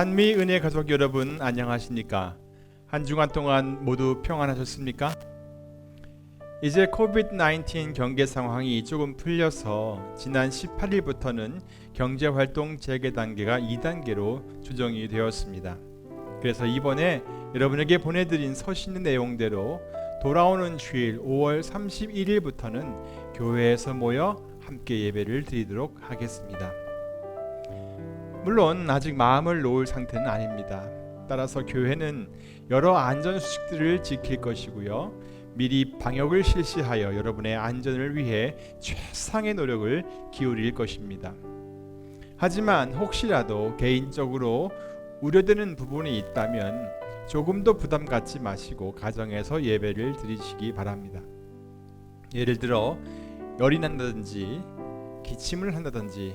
한미 은혜 가족 여러분 안녕하십니까? 한 주간 동안 모두 평안하셨습니까? 이제 코비드-19 경계 상황이 조금 풀려서 지난 18일부터는 경제활동 재개 단계가 2단계로 조정이 되었습니다. 그래서 이번에 여러분에게 보내드린 서신 내용대로 돌아오는 주일 5월 31일부터는 교회에서 모여 함께 예배를 드리도록 하겠습니다. 물론 아직 마음을 놓을 상태는 아닙니다. 따라서 교회는 여러 안전 수칙들을 지킬 것이고요. 미리 방역을 실시하여 여러분의 안전을 위해 최상의 노력을 기울일 것입니다. 하지만 혹시라도 개인적으로 우려되는 부분이 있다면 조금도 부담 갖지 마시고 가정에서 예배를 드리시기 바랍니다. 예를 들어 열이 난다든지 기침을 한다든지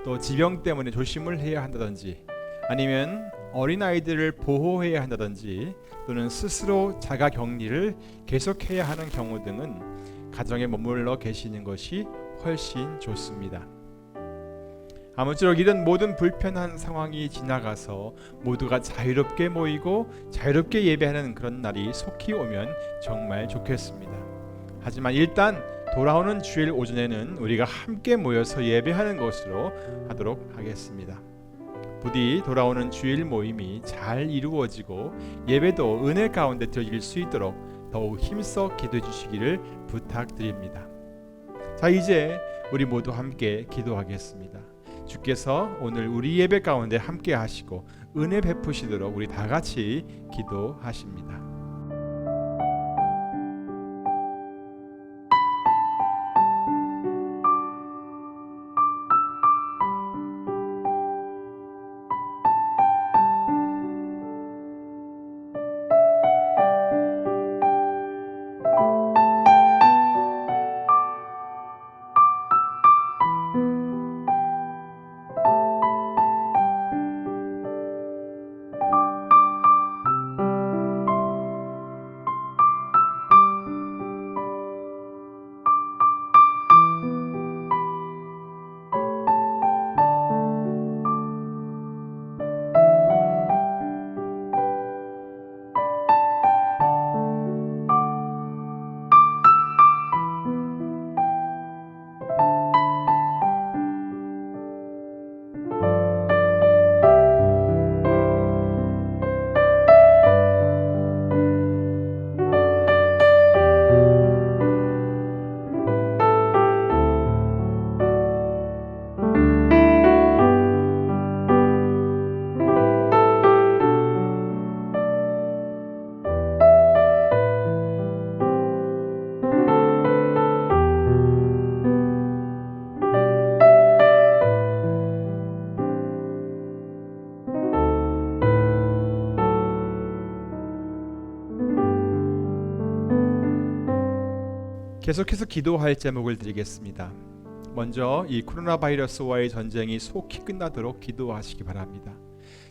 또 지병 때문에 조심을 해야 한다든지 아니면 어린아이들을 보호해야 한다든지 또는 스스로 자가격리를 계속해야 하는 경우 등은 가정에 머물러 계시는 것이 훨씬 좋습니다. 아무쪼록 이런 모든 불편한 상황이 지나가서 모두가 자유롭게 모이고 자유롭게 예배하는 그런 날이 속히 오면 정말 좋겠습니다. 하지만 일단 돌아오는 주일 오전에는 우리가 함께 모여서 예배하는 것으로 하도록 하겠습니다. 부디 돌아오는 주일 모임이 잘 이루어지고 예배도 은혜 가운데 드려질 수 있도록 더욱 힘써 기도해 주시기를 부탁드립니다. 자, 이제 우리 모두 함께 기도하겠습니다. 주께서 오늘 우리 예배 가운데 함께 하시고 은혜 베푸시도록 우리 다 같이 기도하십니다. 계속해서 기도할 제목을 드리겠습니다. 먼저 이 코로나 바이러스와의 전쟁이 속히 끝나도록 기도하시기 바랍니다.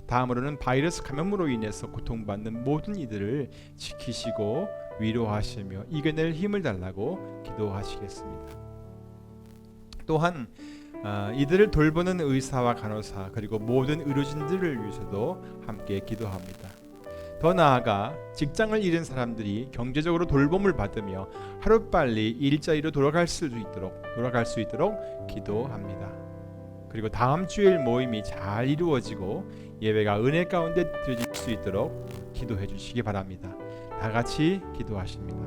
다음으로는 바이러스 감염으로 인해서 고통받는 모든 이들을 지키시고 위로하시며 이겨낼 힘을 달라고 기도하시겠습니다. 또한 이들을 돌보는 의사와 간호사 그리고 모든 의료진들을 위해서도 함께 기도합니다. 더 나아가 직장을 잃은 사람들이 경제적으로 돌봄을 받으며 하루빨리 일자리로 돌아갈 수 있도록 기도합니다. 그리고 다음 주일 모임이 잘 이루어지고 예배가 은혜 가운데 드려질 수 있도록 기도해 주시기 바랍니다. 다 같이 기도하십니다.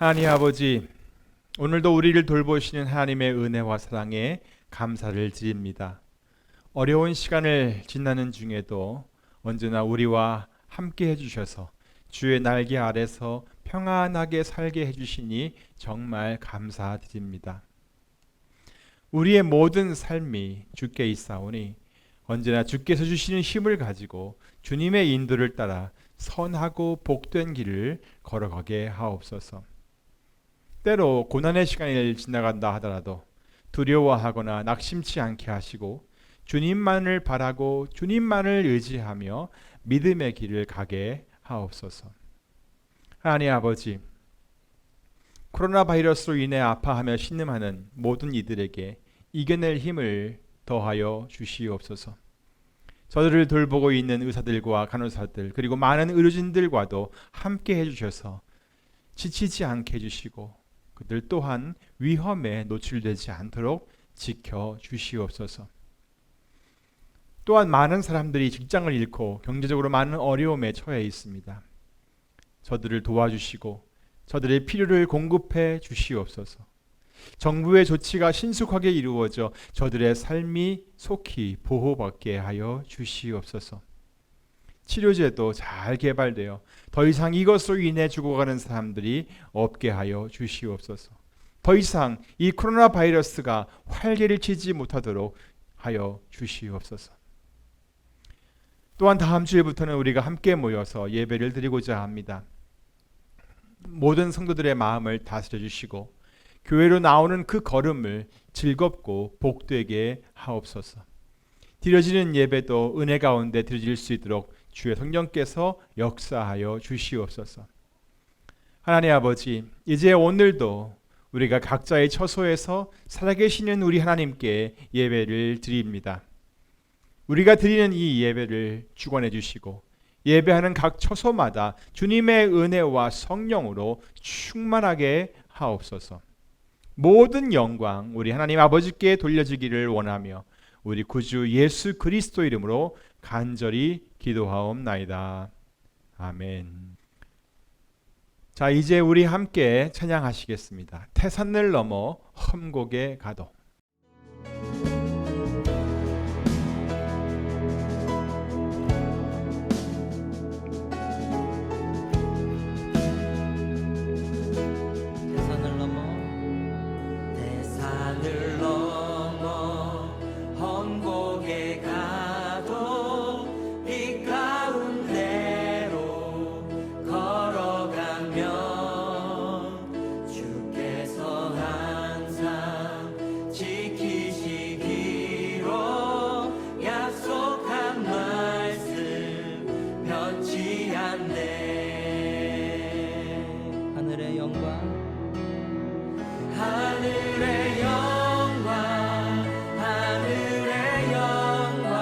하나님 아버지, 오늘도 우리를 돌보시는 하나님의 은혜와 사랑에 감사를 드립니다. 어려운 시간을 지나는 중에도 언제나 우리와 함께 해주셔서 주의 날개 아래서 평안하게 살게 해주시니 정말 감사드립니다. 우리의 모든 삶이 주께 있사오니 언제나 주께서 주시는 힘을 가지고 주님의 인도를 따라 선하고 복된 길을 걸어가게 하옵소서. 때로 고난의 시간을 지나간다 하더라도 두려워하거나 낙심치 않게 하시고 주님만을 바라고 주님만을 의지하며 믿음의 길을 가게 하옵소서. 하나님 아버지, 코로나 바이러스로 인해 아파하며 신음하는 모든 이들에게 이겨낼 힘을 더하여 주시옵소서. 저들을 돌보고 있는 의사들과 간호사들 그리고 많은 의료진들과도 함께 해주셔서 지치지 않게 해주시고 그들 또한 위험에 노출되지 않도록 지켜주시옵소서. 또한 많은 사람들이 직장을 잃고 경제적으로 많은 어려움에 처해 있습니다. 저들을 도와주시고 저들의 필요를 공급해 주시옵소서. 정부의 조치가 신속하게 이루어져 저들의 삶이 속히 보호받게 하여 주시옵소서. 치료제도 잘 개발되어 더 이상 이것으로 인해 죽어가는 사람들이 없게 하여 주시옵소서. 더 이상 이 코로나 바이러스가 활개를 치지 못하도록 하여 주시옵소서. 또한 다음 주일부터는 우리가 함께 모여서 예배를 드리고자 합니다. 모든 성도들의 마음을 다스려 주시고 교회로 나오는 그 걸음을 즐겁고 복되게 하옵소서. 드려지는 예배도 은혜 가운데 드려질 수 있도록 주의 성령께서 역사하여 주시옵소서. 하나님 아버지, 이제 오늘도 우리가 각자의 처소에서 살아계시는 우리 하나님께 예배를 드립니다. 우리가 드리는 이 예배를 주관해 주시고 예배하는 각 처소마다 주님의 은혜와 성령으로 충만하게 하옵소서. 모든 영광 우리 하나님 아버지께 돌려지기를 원하며 우리 구주 예수 그리스도 이름으로 간절히 기도하옵나이다. 아멘. 자, 이제 우리 함께 찬양하시겠습니다. 태산을 넘어 험곡에 가도. 하늘의 영광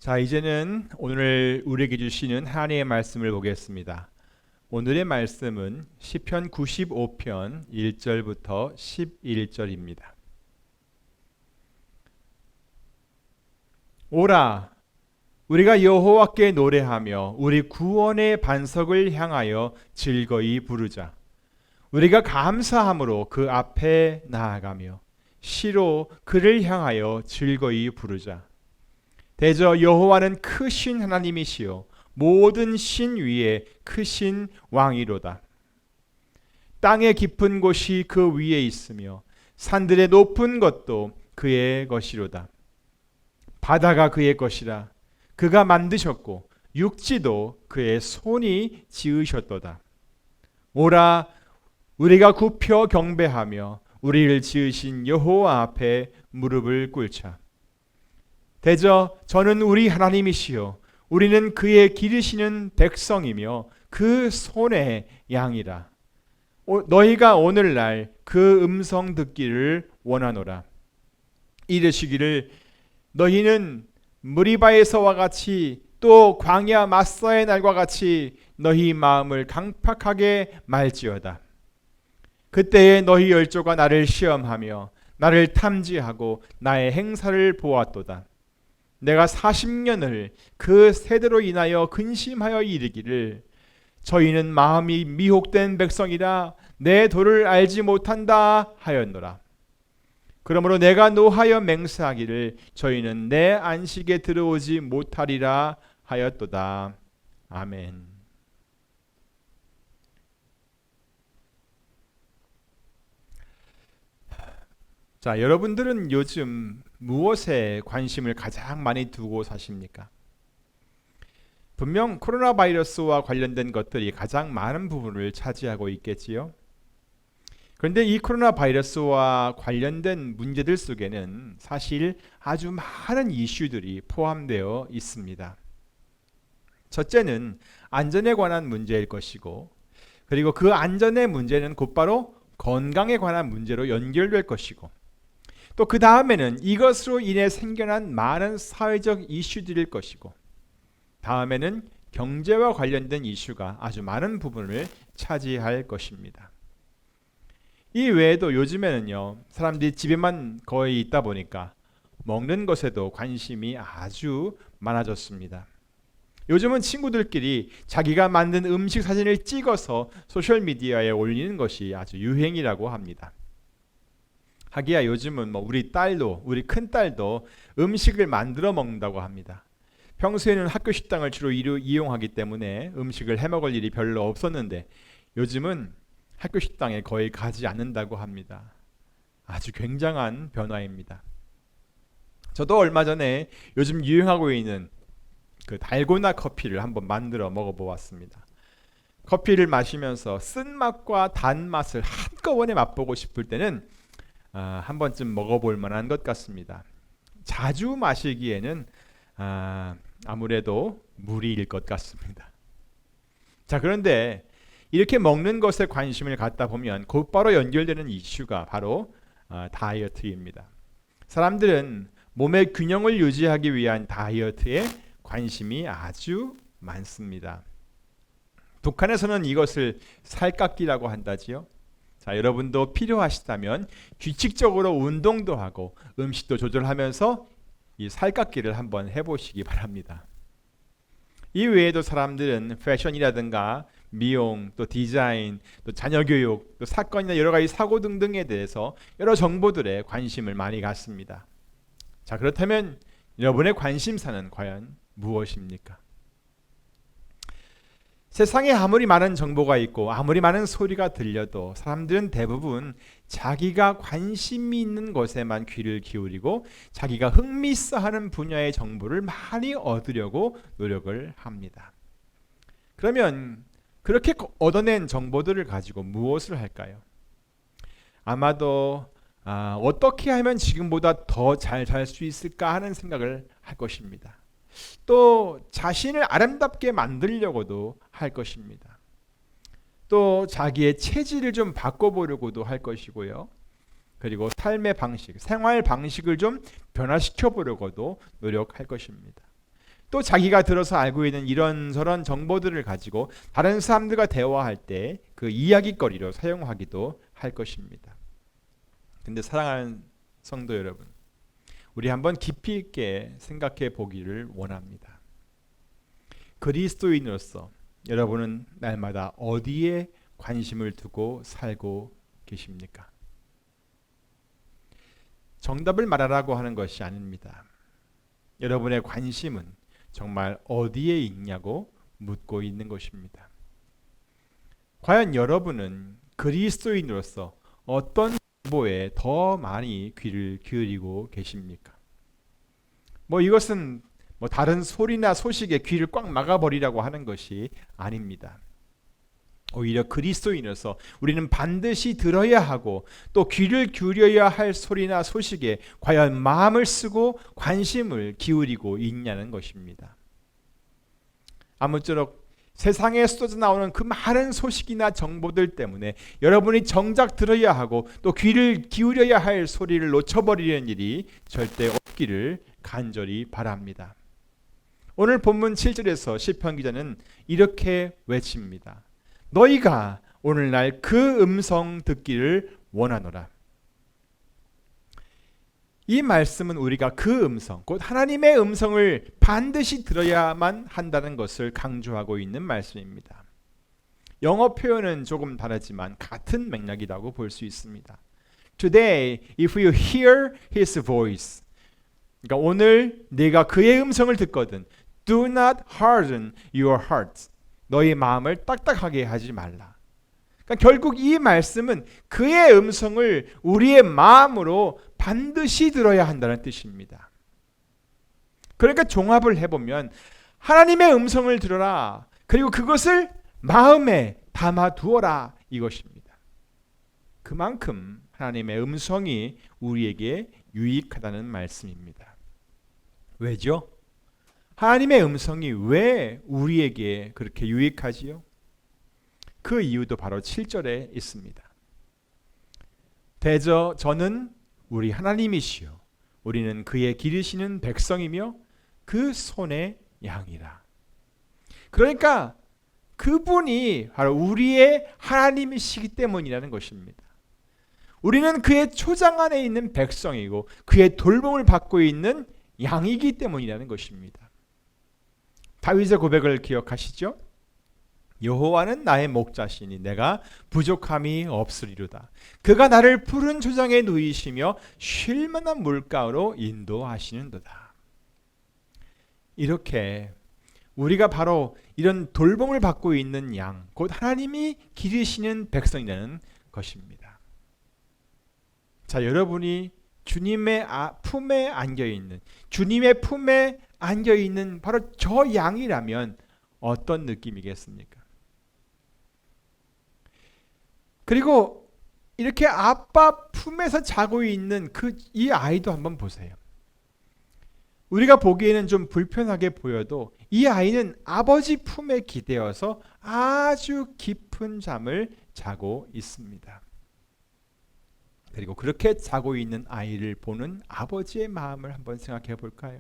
자, 이제는 오늘 우리에게 주시는 하나님의 말씀을 보겠습니다. 오늘의 말씀은 시편 95편 1절부터 11절입니다. 오라, 우리가 여호와께 노래하며 우리 구원의 반석을 향하여 즐거이 부르자. 우리가 감사함으로 그 앞에 나아가며 시로 그를 향하여 즐거이 부르자. 대저 여호와는 크신 하나님이시요 모든 신 위에 크신 왕이로다. 땅의 깊은 곳이 그 위에 있으며 산들의 높은 것도 그의 것이로다. 바다가 그의 것이라. 그가 만드셨고 육지도 그의 손이 지으셨도다. 오라, 우리가 굽혀 경배하며 우리를 지으신 여호와 앞에 무릎을 꿇자. 대저 저는 우리 하나님이시요 우리는 그의 기르시는 백성이며 그 손의 양이라. 너희가 오늘날 그 음성 듣기를 원하노라. 이르시기를 너희는 무리바에서와 같이 또 광야 마사의 날과 같이 너희 마음을 강팍하게 말지어다. 그때에 너희 열조가 나를 시험하며 나를 탐지하고 나의 행사를 보았도다. 내가 40년을 그 세대로 인하여 근심하여 이르기를 저희는 마음이 미혹된 백성이라 내 도를 알지 못한다 하였노라. 그러므로 내가 노하여 맹세하기를 저희는 내 안식에 들어오지 못하리라 하였도다. 아멘. 자, 여러분들은 요즘 무엇에 관심을 가장 많이 두고 사십니까? 분명 코로나 바이러스와 관련된 것들이 가장 많은 부분을 차지하고 있겠지요. 그런데 이 코로나 바이러스와 관련된 문제들 속에는 사실 아주 많은 이슈들이 포함되어 있습니다. 첫째는 안전에 관한 문제일 것이고, 그리고 그 안전의 문제는 곧바로 건강에 관한 문제로 연결될 것이고, 또 그 다음에는 이것으로 인해 생겨난 많은 사회적 이슈들일 것이고, 다음에는 경제와 관련된 이슈가 아주 많은 부분을 차지할 것입니다. 이 외에도 요즘에는요, 사람들이 집에만 거의 있다 보니까 먹는 것에도 관심이 아주 많아졌습니다. 요즘은 친구들끼리 자기가 만든 음식 사진을 찍어서 소셜미디어에 올리는 것이 아주 유행이라고 합니다. 하기야 요즘은 우리 큰딸도 음식을 만들어 먹는다고 합니다. 평소에는 학교 식당을 주로 이용하기 때문에 음식을 해먹을 일이 별로 없었는데 요즘은 학교 식당에 거의 가지 않는다고 합니다. 아주 굉장한 변화입니다. 저도 얼마 전에 요즘 유행하고 있는 그 달고나 커피를 한번 만들어 먹어보았습니다. 커피를 마시면서 쓴맛과 단맛을 한꺼번에 맛보고 싶을 때는 한 번쯤 먹어볼 만한 것 같습니다. 자주 마시기에는 아무래도 무리일 것 같습니다. 자, 그런데 이렇게 먹는 것에 관심을 갖다 보면 곧바로 연결되는 이슈가 바로 다이어트입니다. 사람들은 몸의 균형을 유지하기 위한 다이어트에 관심이 아주 많습니다. 북한에서는 이것을 살깎기라고 한다지요. 자, 여러분도 필요하시다면 규칙적으로 운동도 하고 음식도 조절하면서 이 살깎기를 한번 해보시기 바랍니다. 이 외에도 사람들은 패션이라든가 미용, 또 디자인, 또 자녀교육, 또 사건이나 여러 가지 사고 등등에 대해서 여러 정보들에 관심을 많이 갖습니다. 자, 그렇다면 여러분의 관심사는 과연 무엇입니까? 세상에 아무리 많은 정보가 있고 아무리 많은 소리가 들려도 사람들은 대부분 자기가 관심이 있는 것에만 귀를 기울이고 자기가 흥미있어하는 분야의 정보를 많이 얻으려고 노력을 합니다. 그러면 그렇게 얻어낸 정보들을 가지고 무엇을 할까요? 아마도 어떻게 하면 지금보다 더 잘 살 수 있을까 하는 생각을 할 것입니다. 또 자신을 아름답게 만들려고도 할 것입니다. 또 자기의 체질을 좀 바꿔보려고도 할 것이고요. 그리고 삶의 방식, 생활 방식을 좀 변화시켜 보려고도 노력할 것입니다. 또 자기가 들어서 알고 있는 이런저런 정보들을 가지고 다른 사람들과 대화할 때 그 이야기거리로 사용하기도 할 것입니다. 근데 사랑하는 성도 여러분, 우리 한번 깊이 있게 생각해 보기를 원합니다. 그리스도인으로서 여러분은 날마다 어디에 관심을 두고 살고 계십니까? 정답을 말하라고 하는 것이 아닙니다. 여러분의 관심은 정말 어디에 있냐고 묻고 있는 것입니다. 과연 여러분은 그리스도인으로서 어떤 정보에 더 많이 귀를 기울이고 계십니까? 이것은 다른 소리나 소식에 귀를 꽉 막아버리라고 하는 것이 아닙니다. 오히려 그리스도인으로서 우리는 반드시 들어야 하고 또 귀를 기울여야 할 소리나 소식에 과연 마음을 쓰고 관심을 기울이고 있냐는 것입니다. 아무쪼록 세상에 쏟아져 나오는 그 많은 소식이나 정보들 때문에 여러분이 정작 들어야 하고 또 귀를 기울여야 할 소리를 놓쳐버리는 일이 절대 없기를 간절히 바랍니다. 오늘 본문 7절에서 시편 기자는 이렇게 외칩니다. 너희가 오늘날 그 음성 듣기를 원하노라. 이 말씀은 우리가 그 음성, 곧 하나님의 음성을 반드시 들어야만 한다는 것을 강조하고 있는 말씀입니다. 영어 표현은 조금 다르지만 같은 맥락이라고 볼 수 있습니다. Today, if you hear his voice, 그러니까 오늘 네가 그의 음성을 듣거든, do not harden your heart. 너희 마음을 딱딱하게 하지 말라. 그러니까 결국 이 말씀은 그의 음성을 우리의 마음으로 반드시 들어야 한다는 뜻입니다. 그러니까 종합을 해보면 하나님의 음성을 들어라. 그리고 그것을 마음에 담아두어라 이것입니다. 그만큼 하나님의 음성이 우리에게 유익하다는 말씀입니다. 왜죠? 하나님의 음성이 왜 우리에게 그렇게 유익하지요? 그 이유도 바로 7절에 있습니다. 대저 저는 우리 하나님이시요 우리는 그의 기르시는 백성이며 그 손의 양이라. 그러니까 그분이 바로 우리의 하나님이시기 때문이라는 것입니다. 우리는 그의 초장 안에 있는 백성이고 그의 돌봄을 받고 있는 양이기 때문이라는 것입니다. 다윗의 고백을 기억하시죠? 여호와는 나의 목자시니 내가 부족함이 없으리로다. 그가 나를 푸른 초장에 누이시며 쉴 만한 물가로 인도하시는도다. 이렇게 우리가 바로 이런 돌봄을 받고 있는 양, 곧 하나님이 기르시는 백성이라는 것입니다. 자, 여러분이 주님의 품에 안겨있는, 주님의 품에 안겨있는 바로 저 양이라면 어떤 느낌이겠습니까? 그리고 이렇게 아빠 품에서 자고 있는 이 아이도 한번 보세요. 우리가 보기에는 좀 불편하게 보여도 이 아이는 아버지 품에 기대어서 아주 깊은 잠을 자고 있습니다. 그리고 그렇게 자고 있는 아이를 보는 아버지의 마음을 한번 생각해 볼까요?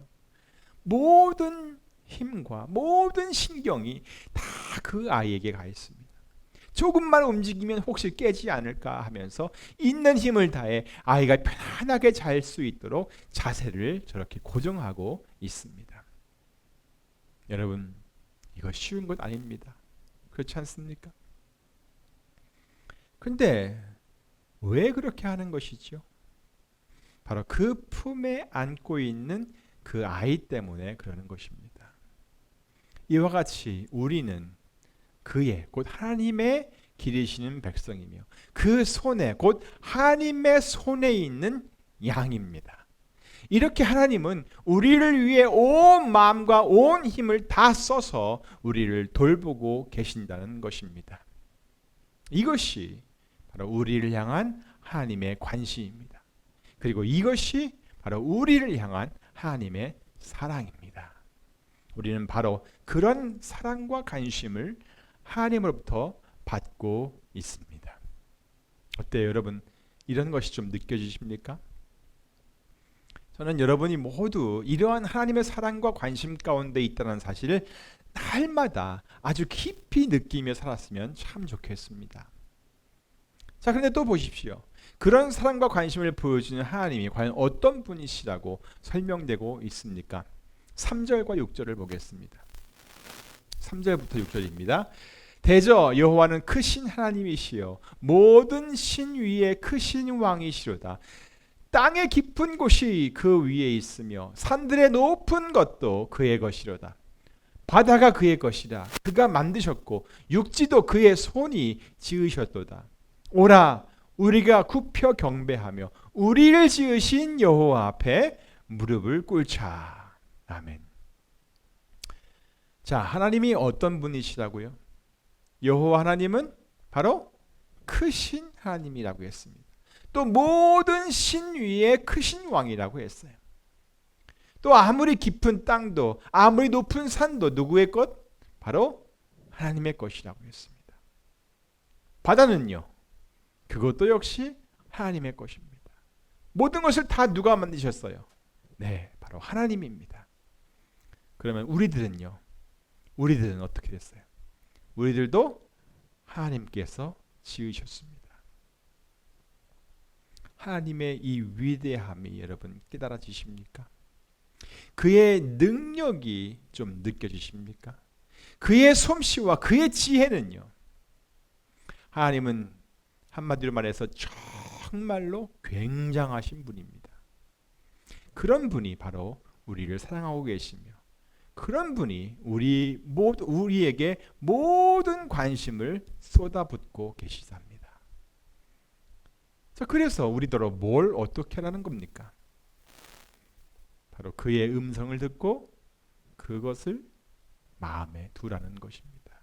모든 힘과 모든 신경이 다 그 아이에게 가 있습니다. 조금만 움직이면 혹시 깨지 않을까 하면서 있는 힘을 다해 아이가 편안하게 잘 수 있도록 자세를 저렇게 고정하고 있습니다. 여러분, 이거 쉬운 것 아닙니다. 그렇지 않습니까? 근데 왜 그렇게 하는 것이죠? 바로 그 품에 안고 있는 그 아이 때문에 그러는 것입니다. 이와 같이 우리는 그의 곧 하나님의 기르시는 백성이며 그 손에 곧 하나님의 손에 있는 양입니다. 이렇게 하나님은 우리를 위해 온 마음과 온 힘을 다 써서 우리를 돌보고 계신다는 것입니다. 이것이 바로 우리를 향한 하나님의 관심입니다. 그리고 이것이 바로 우리를 향한 하나님의 사랑입니다. 우리는 바로 그런 사랑과 관심을 하나님으로부터 받고 있습니다. 어때요, 여러분? 이런 것이 좀 느껴지십니까? 저는 여러분이 모두 이러한 하나님의 사랑과 관심 가운데 있다는 사실을 날마다 아주 깊이 느끼며 살았으면 참 좋겠습니다. 자, 그런데 또 보십시오. 그런 사랑과 관심을 보여주는 하나님이 과연 어떤 분이시라고 설명되고 있습니까? 3절과 6절을 보겠습니다. 3절부터 6절입니다. 대저 여호와는 크신 하나님이시여 모든 신 위에 크신 왕이시로다. 땅의 깊은 곳이 그 위에 있으며 산들의 높은 것도 그의 것이로다. 바다가 그의 것이라 그가 만드셨고 육지도 그의 손이 지으셨도다. 오라 우리가 굽혀 경배하며 우리를 지으신 여호와 앞에 무릎을 꿇자. 아멘. 자, 하나님이 어떤 분이시라고요? 여호와 하나님은 바로 크신 하나님이라고 했습니다. 또 모든 신 위에 크신 왕이라고 했어요. 또 아무리 깊은 땅도 아무리 높은 산도 누구의 것? 바로 하나님의 것이라고 했습니다. 바다는요, 그것도 역시 하나님의 것입니다. 모든 것을 다 누가 만드셨어요? 네, 바로 하나님입니다. 그러면 우리들은요, 우리들은 어떻게 됐어요? 우리들도 하나님께서 지으셨습니다. 하나님의 이 위대함이 여러분 깨달아지십니까? 그의 능력이 좀 느껴지십니까? 그의 솜씨와 그의 지혜는요, 하나님은 한마디로 말해서 정말로 굉장하신 분입니다. 그런 분이 바로 우리를 사랑하고 계시며 그런 분이 우리에게 모든 관심을 쏟아붓고 계시답니다. 자, 그래서 우리더러 뭘 어떻게 하라는 겁니까? 바로 그의 음성을 듣고 그것을 마음에 두라는 것입니다.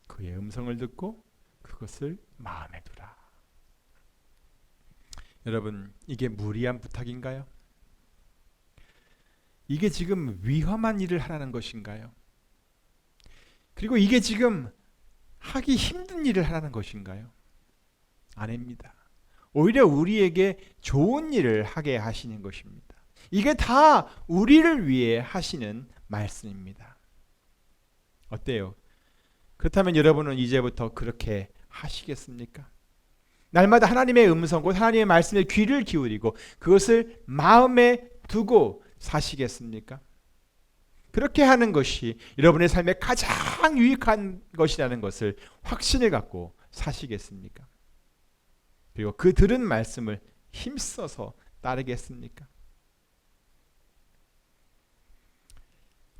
그의 음성을 듣고 그것을 마음에 두라. 여러분, 이게 무리한 부탁인가요? 이게 지금 위험한 일을 하라는 것인가요? 그리고 이게 지금 하기 힘든 일을 하라는 것인가요? 아닙니다. 오히려 우리에게 좋은 일을 하게 하시는 것입니다. 이게 다 우리를 위해 하시는 말씀입니다. 어때요? 그렇다면 여러분은 이제부터 그렇게 하시겠습니까? 날마다 하나님의 음성, 곧 하나님의 말씀에 귀를 기울이고 그것을 마음에 두고 사시겠습니까? 그렇게 하는 것이 여러분의 삶에 가장 유익한 것이라는 것을 확신을 갖고 사시겠습니까? 그리고 그 들은 말씀을 힘써서 따르겠습니까?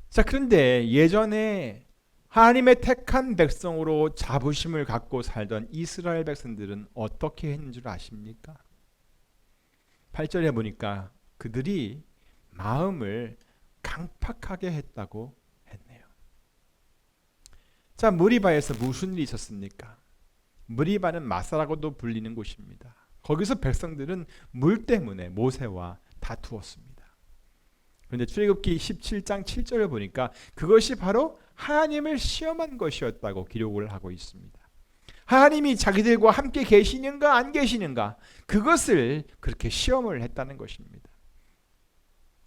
자, 그런데 예전에 하나님의 택한 백성으로 자부심을 갖고 살던 이스라엘 백성들은 어떻게 했는 줄 아십니까? 8절에 보니까 그들이 마음을 강팍하게 했다고 했네요. 자, 무리바에서 무슨 일이 있었습니까? 무리바는 마사라고도 불리는 곳입니다. 거기서 백성들은 물 때문에 모세와 다투었습니다. 그런데 출애굽기 17장 7절을 보니까 그것이 바로 하나님을 시험한 것이었다고 기록을 하고 있습니다. 하나님이 자기들과 함께 계시는가 안 계시는가, 그것을 그렇게 시험을 했다는 것입니다.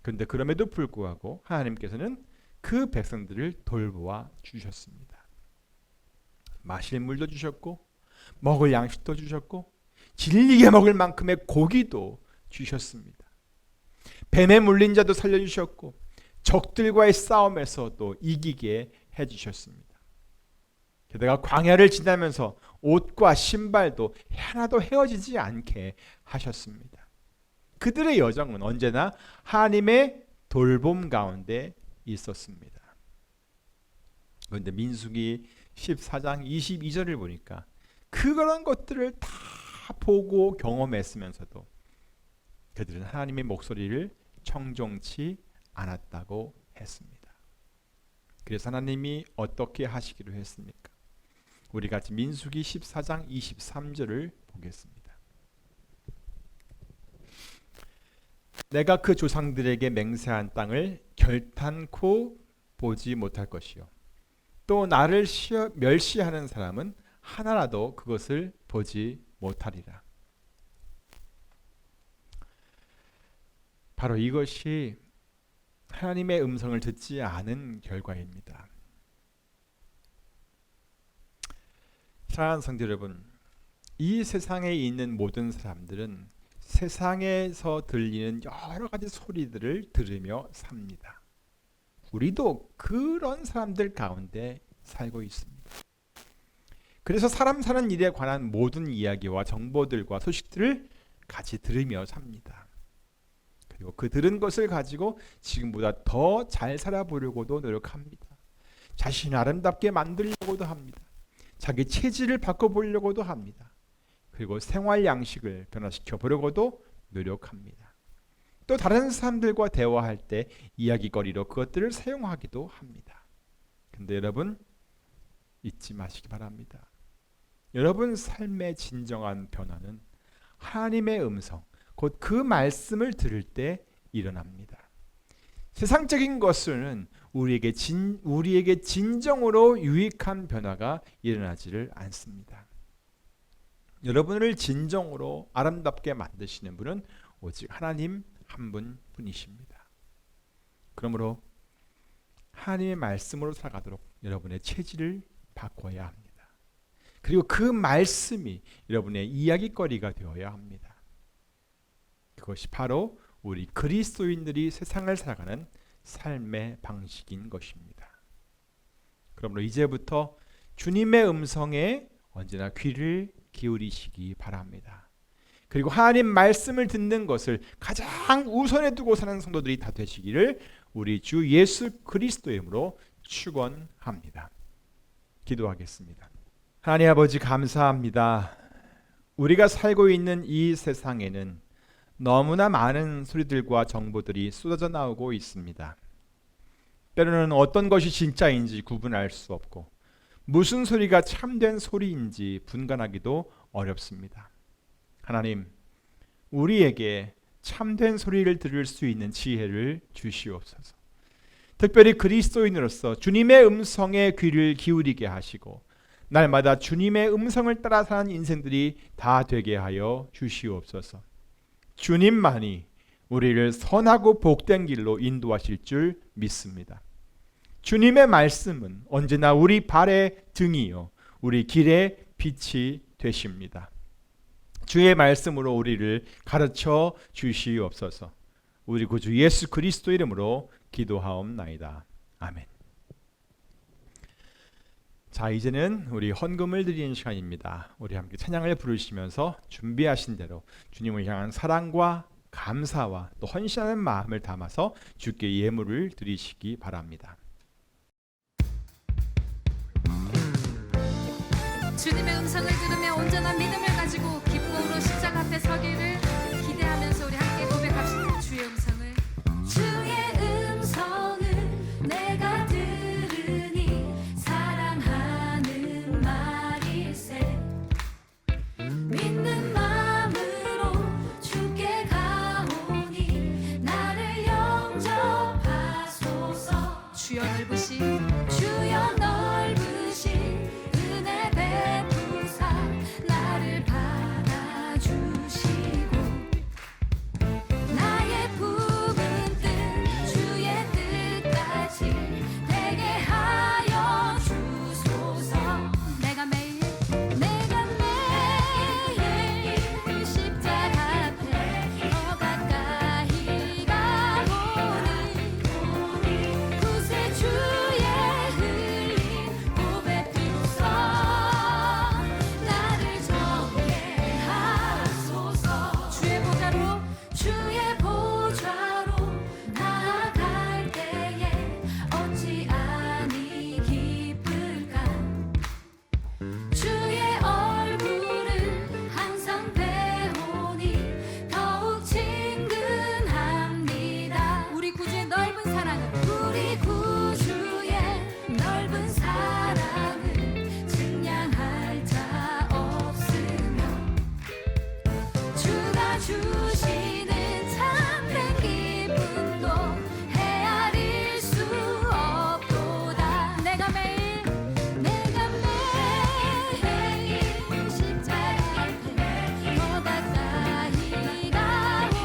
그런데 그럼에도 불구하고 하나님께서는 그 백성들을 돌보아 주셨습니다. 마실 물도 주셨고 먹을 양식도 주셨고 질리게 먹을 만큼의 고기도 주셨습니다. 뱀에 물린 자도 살려주셨고 적들과의 싸움에서도 이기게 해주셨습니다. 게다가 광야를 지나면서 옷과 신발도 하나도 헤어지지 않게 하셨습니다. 그들의 여정은 언제나 하나님의 돌봄 가운데 있었습니다. 그런데 민수기 14장 22절을 보니까 그런 것들을 다 보고 경험했으면서도 그들은 하나님의 목소리를 청종치 않았다고 했습니다. 그래서 하나님이 어떻게 하시기로 했습니까? 우리 같이 민수기 14장 23절을 보겠습니다. 내가 그 조상들에게 맹세한 땅을 결탄코 보지 못할 것이요 또 나를 멸시하는 사람은 하나라도 그것을 보지 못하리라. 바로 이것이 하나님의 음성을 듣지 않은 결과입니다. 사랑하는 성도 여러분, 이 세상에 있는 모든 사람들은 세상에서 들리는 여러 가지 소리들을 들으며 삽니다. 우리도 그런 사람들 가운데 살고 있습니다. 그래서 사람 사는 일에 관한 모든 이야기와 정보들과 소식들을 같이 들으며 삽니다. 그리고 그 들은 것을 가지고 지금보다 더 잘 살아보려고도 노력합니다. 자신을 아름답게 만들려고도 합니다. 자기 체질을 바꿔보려고도 합니다. 그리고 생활 양식을 변화시켜 보려고도 노력합니다. 또 다른 사람들과 대화할 때 이야기거리로 그것들을 사용하기도 합니다. 근데 여러분, 잊지 마시기 바랍니다. 여러분 삶의 진정한 변화는 하나님의 음성, 곧 그 말씀을 들을 때 일어납니다. 세상적인 것은 우리에게 진정으로 유익한 변화가 일어나지를 않습니다. 여러분을 진정으로 아름답게 만드시는 분은 오직 하나님 한 분뿐이십니다. 그러므로 하나님의 말씀으로 살아가도록 여러분의 체질을 바꿔야 합니다. 그리고 그 말씀이 여러분의 이야기거리가 되어야 합니다. 그것이 바로 우리 그리스도인들이 세상을 살아가는 삶의 방식인 것입니다. 그러므로 이제부터 주님의 음성에 언제나 귀를 기울이시기 바랍니다. 그리고 하나님 말씀을 듣는 것을 가장 우선에 두고 사는 성도들이 다 되시기를 우리 주 예수 그리스도의 이름으로 축원합니다. 기도하겠습니다. 하나님 아버지, 감사합니다. 우리가 살고 있는 이 세상에는 너무나 많은 소리들과 정보들이 쏟아져 나오고 있습니다. 때로는 어떤 것이 진짜인지 구분할 수 없고 무슨 소리가 참된 소리인지 분간하기도 어렵습니다. 하나님, 우리에게 참된 소리를 들을 수 있는 지혜를 주시옵소서. 특별히 그리스도인으로서 주님의 음성에 귀를 기울이게 하시고 날마다 주님의 음성을 따라 사는 인생들이 다 되게 하여 주시옵소서. 주님만이 우리를 선하고 복된 길로 인도하실 줄 믿습니다. 주님의 말씀은 언제나 우리 발의 등이요 우리 길의 빛이 되십니다. 주의 말씀으로 우리를 가르쳐 주시옵소서. 우리 구주 예수 그리스도 이름으로 기도하옵나이다. 아멘. 자, 이제는 우리 헌금을 드리는 시간입니다. 우리 함께 찬양을 부르시면서 준비하신 대로 주님을 향한 사랑과 감사와 또 헌신하는 마음을 담아서 주께 예물을 드리시기 바랍니다. 주님의 음성을 들으며 온전한 믿음을 가지고 기쁨으로 십자가 앞에 서기를 기대하면서 우리 함께 고백합시다. 주의 음성을, 주의 음성을 내가 들으니 사랑하는 말일세. 믿는 마음으로 주께 가오니 나를 영접하소서. 주여 넓으신 은혜 베푸사 나를 받아주시고 나의 품은 뜻 주의 뜻같이 되게 하여 주소서. 내가 매일 그 십자가 앞에 더 가까이 가오니 구세 주의 흘린 보배 피로써 나를 정케 하소서. 주의 보좌로 나아갈 때에 어찌 아니 기쁠까. 주의 얼굴을 항상 배우니 더욱 친근합니다. 우리 구주의 넓은 사랑을 증량할 자 없으며 주가 주시는 참된 기쁨도 헤아릴 수 없도다. 내가 매일 그 십자가 앞에 더 가까이 가오니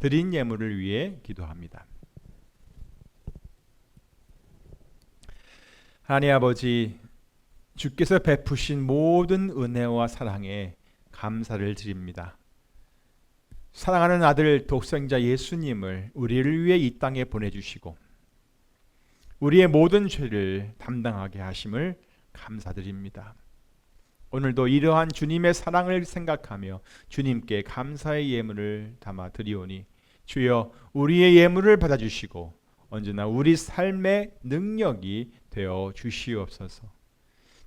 드린 예물을 위해 기도합니다. 하나님 아버지, 주께서 베푸신 모든 은혜와 사랑에 감사를 드립니다. 사랑하는 아들 독생자 예수님을 우리를 위해 이 땅에 보내주시고 우리의 모든 죄를 담당하게 하심을 감사드립니다. 오늘도 이러한 주님의 사랑을 생각하며 주님께 감사의 예물을 담아 드리오니 주여 우리의 예물을 받아주시고 언제나 우리 삶의 능력이 되어 주시옵소서.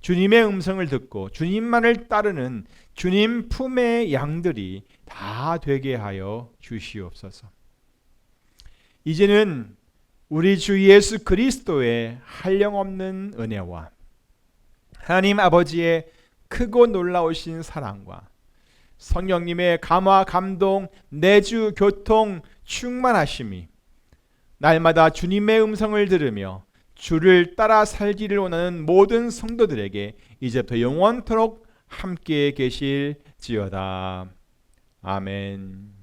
주님의 음성을 듣고 주님만을 따르는 주님 품의 양들이 다 되게 하여 주시옵소서. 이제는 우리 주 예수 그리스도의 한량없는 은혜와 하나님 아버지의 크고 놀라우신 사랑과 성령님의 감화 감동 내주 교통 충만하심이 날마다 주님의 음성을 들으며 주를 따라 살기를 원하는 모든 성도들에게 이제부터 영원토록 함께 계실지어다. 아멘.